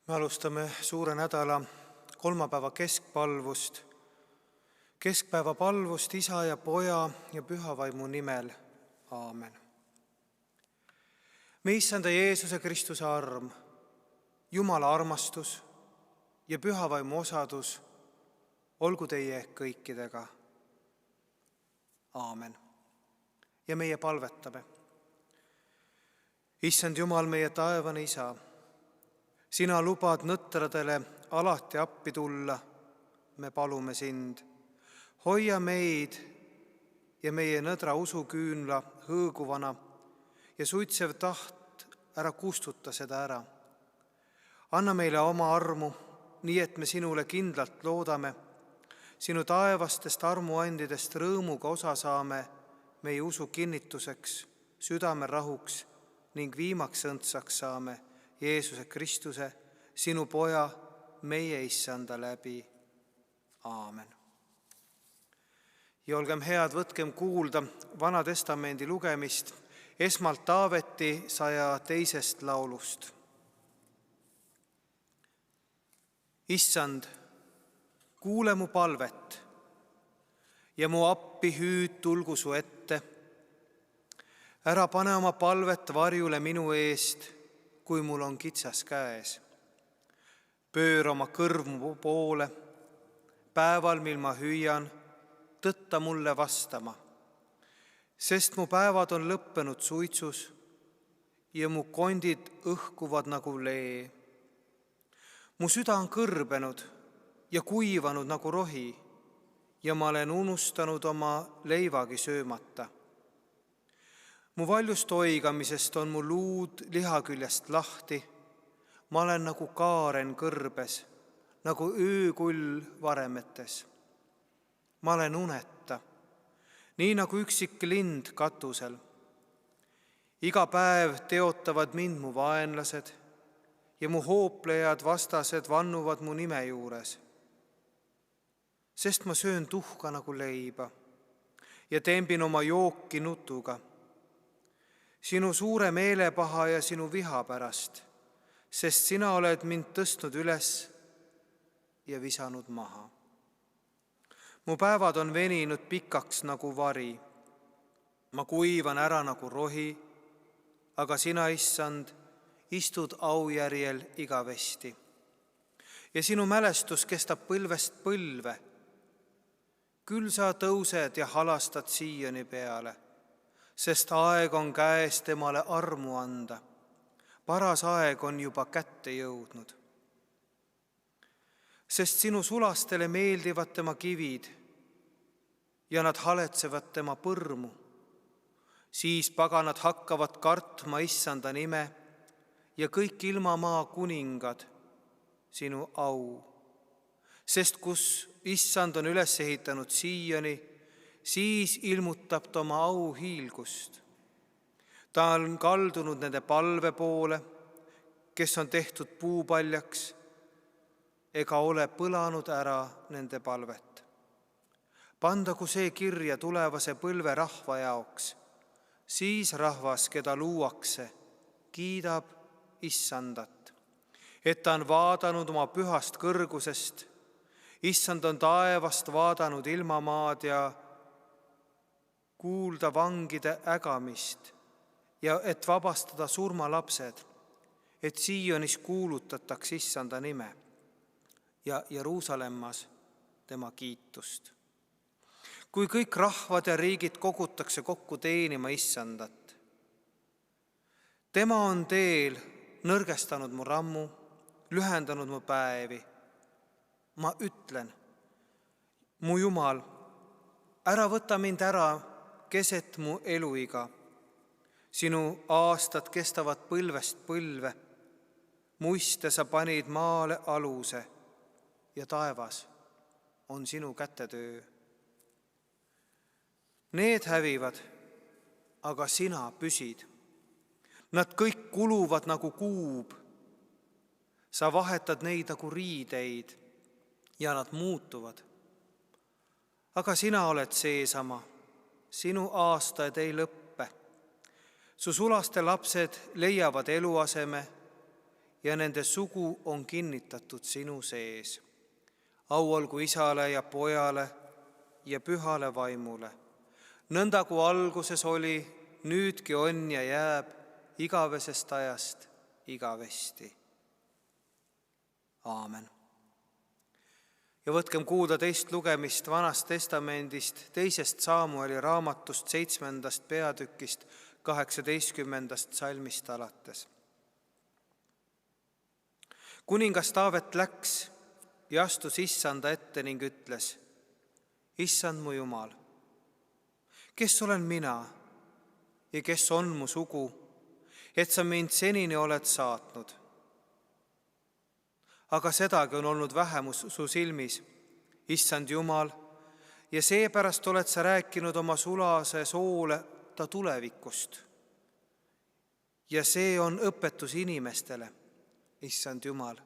Me alustame suure nädala kolmapäeva keskpalvust. Keskpäeva palvust Isa ja Poja ja Püha Vaimu nimel. Aamen. Me Issanda Jeesuse Kristuse arm, Jumala armastus ja Püha Vaimu osadus olgu teie kõikidega. Aamen. Ja meie palvetame. Issand Jumal, meie taevane Isa, sina lubad nõtradele alati appi tulla, me palume sind. Hoia meid ja meie nõdra usuküünla hõõguvana ja suitsev taht ära kustuta seda ära. Anna meile oma armu, nii et me sinule kindlalt loodame, sinu taevastest armuandidest rõõmuga osa saame meie usu kinnituseks, südame rahuks ning viimaks õndsaks saame Jeesuse Kristuse, sinu Poja, meie Issanda läbi. Aamen. Ja olgem head, võtkem kuulda Vana Testamendi lugemist esmalt Taaveti 102. laulust. Issand, kuule mu palvet ja mu appi hüüd tulgu su ette. Ära pane oma palvet varjule minu eest, kui mul on kitsas käes. Pööra oma kõrv mu poole, päeval, mil ma hüüan, tõtta mulle vastama, sest mu päevad on lõppenud suitsus ja mu kondid õhkuvad nagu lee. Mu süda on kõrbenud ja kuivanud nagu rohi ja ma olen unustanud oma leivagi söömata. Mu valjust oigamisest on mu luud lihaküljest lahti. Ma olen nagu kaaren kõrbes, nagu öökull varemetes. Ma olen uneta, nii nagu üksik lind katusel. Iga päev teotavad mind mu vaenlased ja mu hooplejad vastased vannuvad mu nime juures. Sest ma söön tuhka nagu leiba ja tembin oma jooki nutuga. Sinu suure meelepaha ja sinu viha pärast, sest sina oled mind tõstnud üles ja visanud maha. Mu päevad on veninud pikaks nagu vari. Ma kuivan ära nagu rohi, aga sina, Issand, istud aujärjel igavesti. Ja sinu mälestus kestab põlvest põlve. Küll sa tõused ja halastad Siioni peale, sest aeg on käes temale armu anda. Paras aeg on juba kätte jõudnud. Sest sinu sulastele meeldivad tema kivid ja nad haletsevad tema põrmu. Siis paganad hakkavad kartma Issanda nime ja kõik ilmamaa kuningad sinu au. Sest kus Issand on üles ehitanud Siioni, siis ilmutab ta oma au hiilgust. Ta on kaldunud nende palve poole, kes on tehtud puupaljaks, ega ole põlanud ära nende palvet. Pandagu see kirja tulevase põlve rahva jaoks, siis rahvas, keda luuakse, kiidab Issandat, et ta on vaadanud oma pühast kõrgusest. Issand on taevast vaadanud ilmamaad ja kuulda vangide ägamist ja et vabastada surmalapsed, et Siionis kuulutataks Issanda nime ja Jeruusalemmas tema kiitust. Kui kõik rahvad ja riigid kogutakse kokku teenima Issandat. Tema on teel nõrgestanud mu rammu, lühendanud mu päevi. Ma ütlen, mu Jumal, ära võta mind ära keset mu eluiga. Sinu aastad kestavad põlvest põlve. Muiste sa panid maale aluse ja taevas on sinu kätetöö. Need hävivad, aga sina püsid. Nad kõik kuluvad nagu kuub. Sa vahetad neid nagu riideid ja nad muutuvad. Aga sina oled seesama, sinu aastaid ei lõppe. Su sulaste lapsed leiavad eluaseme ja nende sugu on kinnitatud sinu sees. Au olgu Isale ja Pojale ja Pühale Vaimule, nõnda kui alguses oli, nüüdki on ja jääb igavesest ajast igavesti. Aamen. Ja võtkem kuulda teist lugemist Vanast Testamendist, 2. Saamueli raamatust 7. peatükist 18. salmist alates. Kuningas Taavet läks ja astus Issanda ette ning ütles: Issand mu Jumal, kes olen mina ja kes on mu sugu, et sa mind senini oled saatnud? Aga sedagi on olnud vähemus su silmis, Issand Jumal, ja seepärast oled sa rääkinud oma sulase soole ta tulevikust. Ja see on õpetus inimestele, Issand Jumal.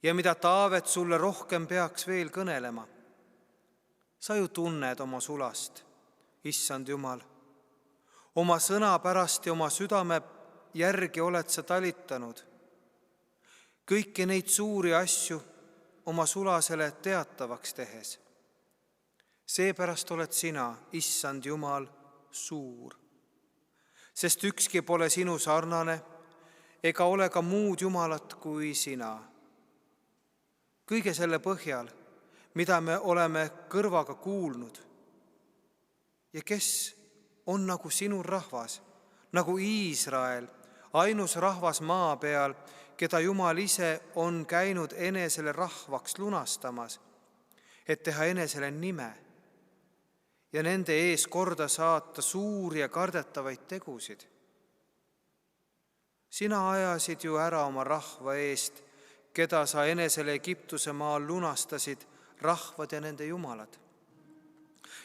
Ja mida Taavet sulle rohkem peaks veel kõnelema? Sa ju tunned oma sulast, Issand Jumal. Oma sõna pärast ja oma südame järgi oled sa talitanud. Kõiki neid suuri asju oma sulasele teatavaks tehes. Seepärast oled sina, Issand Jumal, suur. Sest ükski pole sinu sarnane, ega ole ka muud Jumalat kui sina. Kõige selle põhjal, mida me oleme kõrvaga kuulnud. Ja kes on nagu sinu rahvas, nagu Iisrael, ainus rahvas maa peal, keda Jumal ise on käinud enesele rahvaks lunastamas, et teha enesele nime ja nende ees korda saata suuri ja kardetavaid tegusid. Sina ajasid ju ära oma rahva eest, keda sa enesele Egiptuse maal lunastasid, rahvad ja nende jumalad.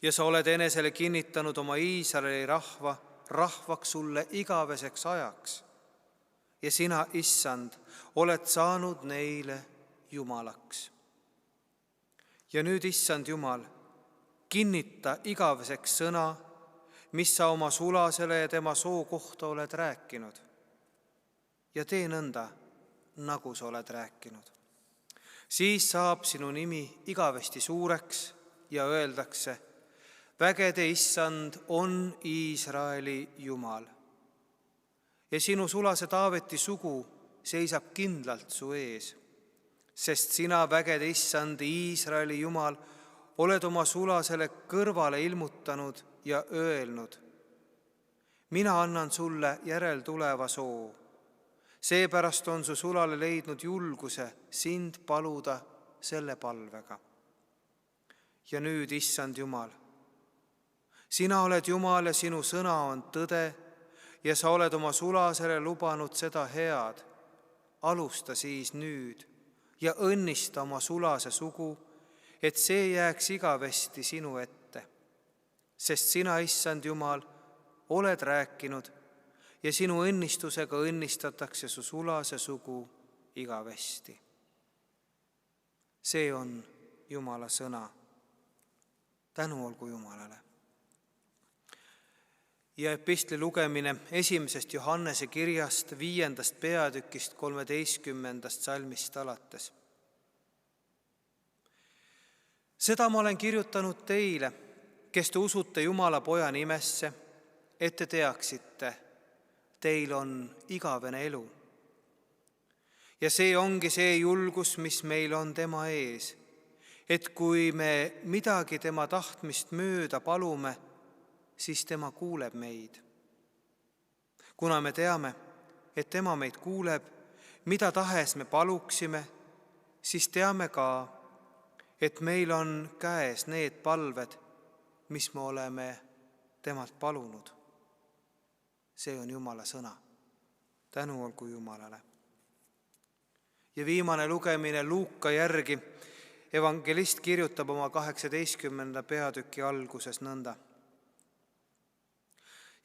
Ja sa oled enesele kinnitanud oma Iisraeli rahva rahvaks sulle igaveseks ajaks. Ja sina, Issand, oled saanud neile Jumalaks. Ja nüüd, Issand Jumal, kinnita igaveseks sõna, mis sa oma sulasele ja tema soo kohta oled rääkinud. Ja tee nõnda, nagu sa oled rääkinud. Siis saab sinu nimi igavesti suureks ja öeldakse: vägede Issand on Iisraeli Jumal. Ja sinu sulase Taaveti sugu seisab kindlalt su ees, sest sina, vägede Issand, Iisraeli Jumal, oled oma sulasele kõrvale ilmutanud ja öelnud: mina annan sulle järeltuleva soo. Seepärast on su sulale leidnud julguse sind paluda selle palvega. Ja nüüd, Issand Jumal, sina oled Jumal ja sinu sõna on tõde ja sa oled oma sulasele lubanud seda head. Alusta siis nüüd ja õnnista oma sulase sugu, et see jääks igavesti sinu ette. Sest sina, Issand Jumal, oled rääkinud ja sinu õnnistusega õnnistatakse su sulase sugu igavesti. See on Jumala sõna. Tänu olgu Jumalale. Ja epistli lugemine 1. Johannese kirjast 5. peatükist 13. salmist alates. Seda ma olen kirjutanud teile, kes te usute Jumala Poja nimesse, et te teaksite, teil on igavene elu. Ja see ongi see julgus, mis meil on tema ees, et kui me midagi tema tahtmist mööda palume, siis tema kuuleb meid. Kuna me teame, et tema meid kuuleb, mida tahes me paluksime, siis teame ka, et meil on käes need palved, mis me oleme temalt palunud. See on Jumala sõna. Tänu olgu Jumalale. Ja viimane lugemine Luuka järgi. Evangelist kirjutab oma 18. peatüki alguses nõnda.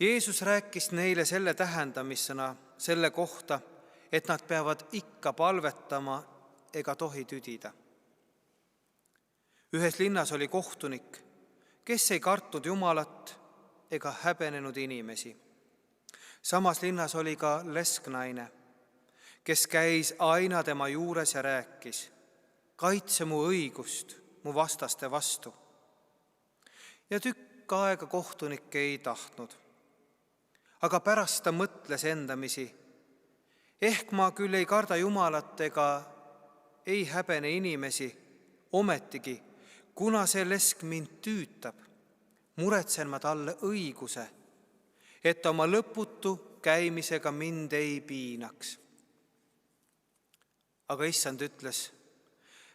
Jeesus rääkis neile selle tähendamissõna selle kohta, et nad peavad ikka palvetama ega tohi tüdida. Ühes linnas oli kohtunik, kes ei kartnud Jumalat ega häbenenud inimesi. Samas linnas oli ka lesknaine, kes käis aina tema juures ja rääkis: kaitse mu õigust mu vastaste vastu. Ja tükk aega kohtunik ei tahtnud. Aga pärast ta mõtles endamisi: ehk ma küll ei karda Jumalat ega ei häbene inimesi, ometigi, kuna see lesk mind tüütab, muretsen ma talle õiguse, et oma lõputu käimisega mind ei piinaks. Aga issand ütles: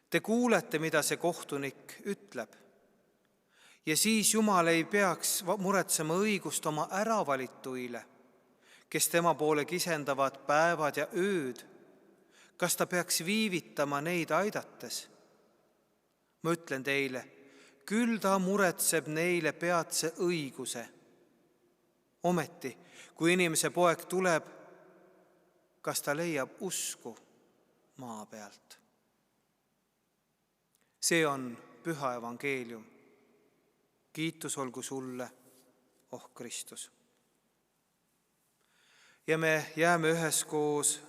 te kuulete, mida see kohtunik ütleb. Ja siis Jumal ei peaks muretsema õigust oma äravalituile, kes tema poole kisendavad päevad ja ööd. Kas ta peaks viivitama neid aidates? Ma ütlen teile, küll ta muretseb neile peatse õiguse. Ometi, kui inimese poeg tuleb, kas ta leiab usku maa pealt? See on püha evangeelium. Kiitus olgu sulle, oh Kristus. Ja me jääme üheskoos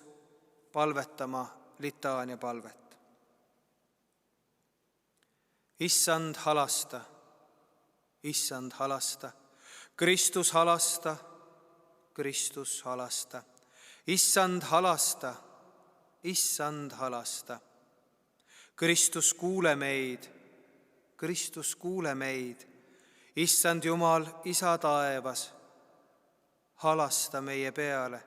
palvetama litaania palvet. Issand, halasta, issand, halasta, Kristus, halasta, Kristus, halasta, issand, halasta, issand, halasta. Kristus, kuule meid, Kristus, kuule meid, issand Jumal, Isa taevas, halasta meie peale.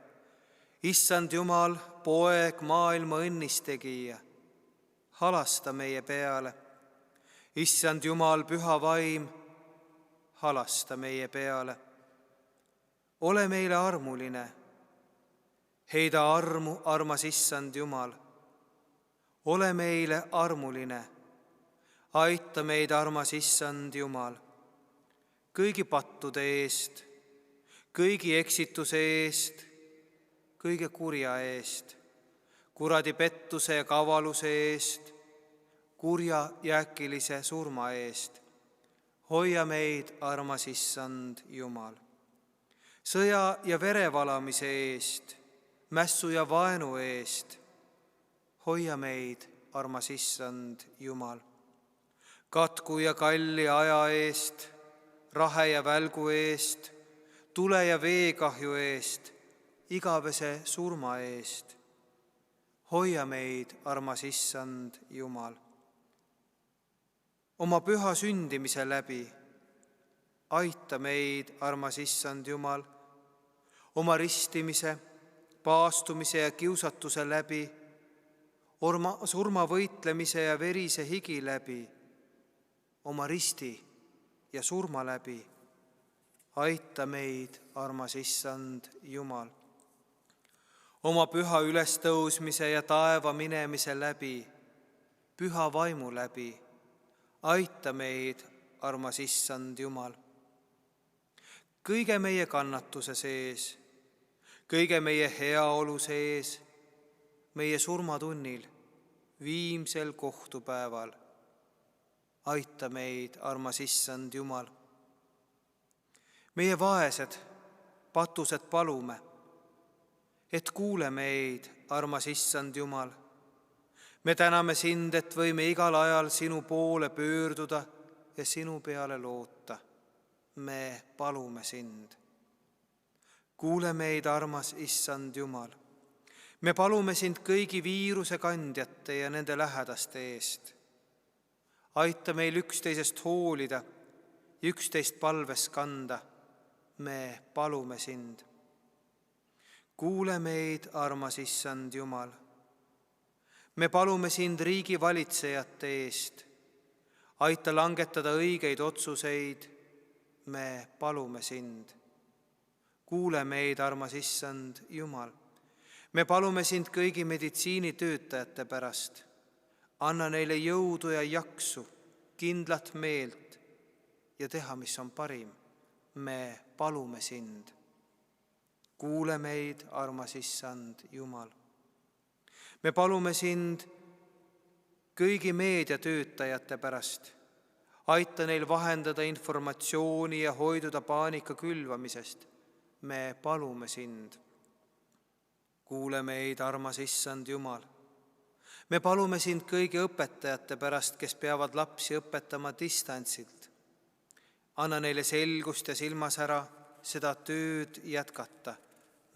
Issand Jumal, poeg, maailma õnnistegija, halasta meie peale. Issand Jumal, püha vaim, halasta meie peale. Ole meile armuline, heida armu, armas issand Jumal. Ole meile armuline, aita meid, armas issand Jumal, kõigi pattude eest, kõigi eksituse eest, kõige kurja eest, kuradi pettuse ja kavaluse eest, kurja jääkilise surma eest. Hoia meid, armas issand Jumal, sõja ja verevalamise eest, mässu ja vaenu eest. Hoia meid, armas issand Jumal, katku ja kalli aja eest, rahe ja välgu eest, tule ja veekahju eest, igavese surma eest. Hoia meid, armas issand Jumal, oma püha sündimise läbi. Aita meid, armas issand Jumal, oma ristimise, paastumise ja kiusatuse läbi, surma võitlemise ja verise higi läbi, oma risti ja surma läbi. Aita meid, armas issand Jumal, oma püha ülestõusmise ja taeva minemise läbi, püha vaimu läbi. Aita meid, armas issand Jumal, kõige meie kannatuse sees, kõige meie heaolu sees, meie surmatunnil, viimsel kohtupäeval. Aita meid, armas issand Jumal. Meie vaesed, patused palume, et kuule meid, armas issand Jumal. Me täname sind, et võime igal ajal sinu poole pöörduda ja sinu peale loota. Me palume sind. Kuule meid, armas issand Jumal. Me palume sind kõigi viiruse kandjate ja nende lähedaste eest. Aita meil üksteisest hoolida, üksteist palves kanda. Me palume sind. Kuule meid, armas issand Jumal. Me palume sind riigi valitsejate eest. Aita langetada õigeid otsuseid. Me palume sind. Kuule meid, armas issand Jumal. Me palume sind kõigi meditsiinitöötajate pärast. Anna neile jõudu ja jaksu, kindlat meelt ja teha, mis on parim. Me palume sind. Kuule meid, armas issand Jumal. Me palume sind kõigi meediatöötajate pärast. Aita neil vahendada informatsiooni ja hoiduda paanika külvamisest. Me palume sind. kuule meid, armas Issand Jumal. Me palume sind kõigi õpetajate pärast, kes peavad lapsi õpetama distantsilt. Anna neile selgust ja silmasära seda tööd jätkata.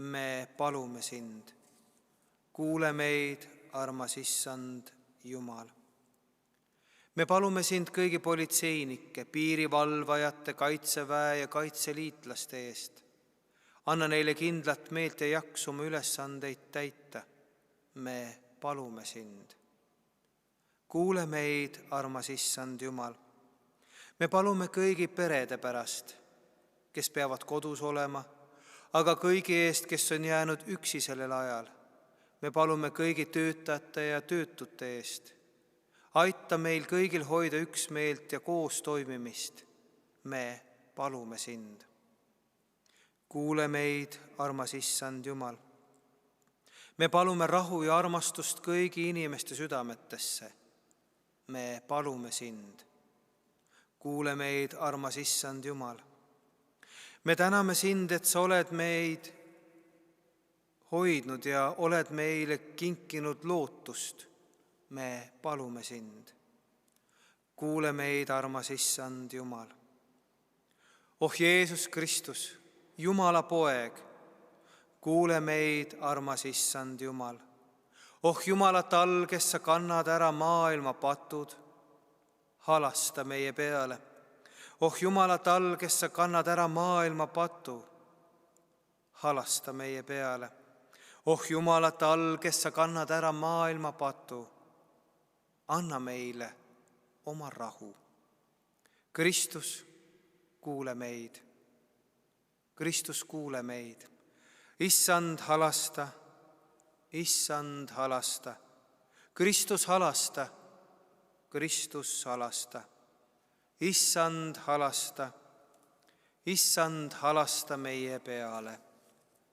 Me palume sind. Kuule meid, armas Issand Jumal. Me palume sind kõigi politseinike, piirivalvajate, kaitseväe ja kaitseliitlaste eest. Anna neile kindlat meelt ja jaksu oma ülesandeid täita. Me palume sind. Kuule meid, armas Issand Jumal. Me palume kõigi perede pärast, kes peavad kodus olema, aga kõigi eest, kes on jäänud üksi sellel ajal. Me palume kõigi töötajate ja töötute eest. Aita meil kõigil hoida üksmeelt ja koos toimimist. Me palume sind. Kuule meid, armas Issand Jumal. Me palume rahu ja armastust kõigi inimeste südametesse. Me palume sind. Kuule meid, armas Issand Jumal. Me täname sind, et sa oled meid hoidnud ja oled meile kinkinud lootust. Me palume sind. Kuule meid, armas Issand Jumal. Oh Jeesus Kristus, Jumala poeg, kuule meid, armas Issand Jumal. Oh Jumala tall, kes sa kannad ära maailma patud, halasta meie peale. Oh Jumala tall, kes sa kannad ära maailma patu, halasta meie peale. Oh Jumala tall, kes sa kannad ära maailma patu, anna meile oma rahu. Kristus, kuule meid. Kristus, kuule meid. Issand, halasta. Issand, halasta. Kristus, halasta. Kristus, halasta. Issand, halasta. Issand, halasta meie peale.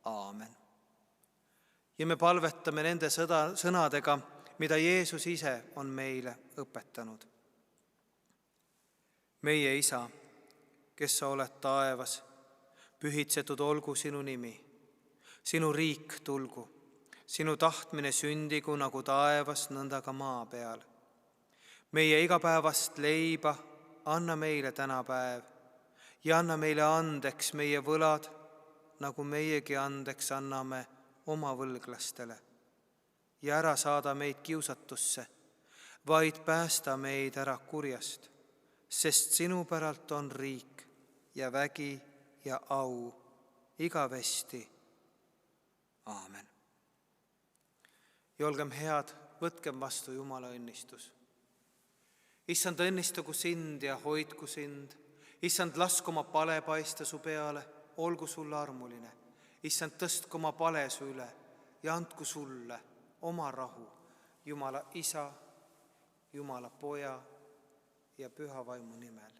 Aamen. Ja me palvetame nende sõnadega, mida Jeesus ise on meile õpetanud. Meie Isa, kes sa oled taevas, pühitsetud olgu sinu nimi. Sinu riik tulgu, sinu tahtmine sündigu nagu taevas, nõnda ka maa peal. Meie igapäevast leiba anna meile täna päev ja anna meile andeks meie võlad, nagu meiegi andeks anname oma võlglastele. Ja ära saada meid kiusatusse, vaid päästa meid ära kurjast, sest sinu päralt on riik ja vägi ja au igavesti. Aamen. Ja olgem head, võtkem vastu Jumala õnnistus. Issand, õnnistagu sind ja hoidku sind. Issand, lasku oma pale paista su peale, olgu sulle armuline. Issand, tõstku oma pale su üle ja andku sulle oma rahu. Jumala Isa, Jumala Poja ja Püha Vaimu nimel.